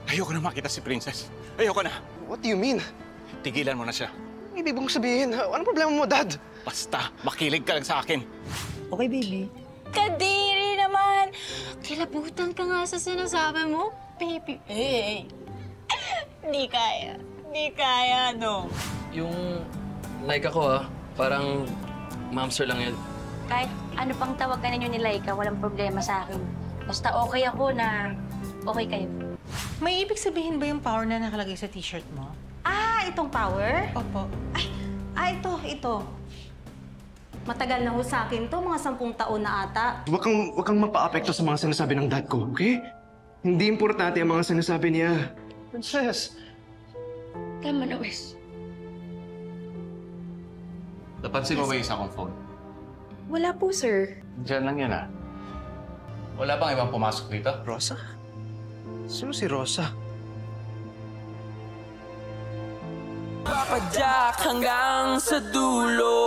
Ayoko na makita si Princess. Ayoko na. What do you mean? Tigilan mo na siya. Ibig mong sabihin, anong problema mo, Dad? Basta, makilig ka lang sa akin. Okay, baby. Kadiri naman! Kilabutan ka nga sa sinasabi mo, baby. Hey! Di kaya. Di kaya, no? Yung like ako parang momster lang yun. Kahit ano pang tawagan ninyo ni Laika, walang problema sa akin. Basta okay ako na okay kayo. May ibig sabihin ba yung power na nakalagay sa t-shirt mo? Ah, itong power? Opo. Ito. Matagal na ho sa akin to, mga 10 taon na ata. Huwag kang mapa-apekto sa mga sinasabi ng dad ko, okay? Hindi importante ang mga sinasabi niya. Princess! Tama na, Wes. Napansin mo ba yung isa kong phone? Wala po, sir. Diyan lang yan, Wala bang ibang pumasok dito? Rosa? Sino si Rosa? Papadyak hanggang sa dulo.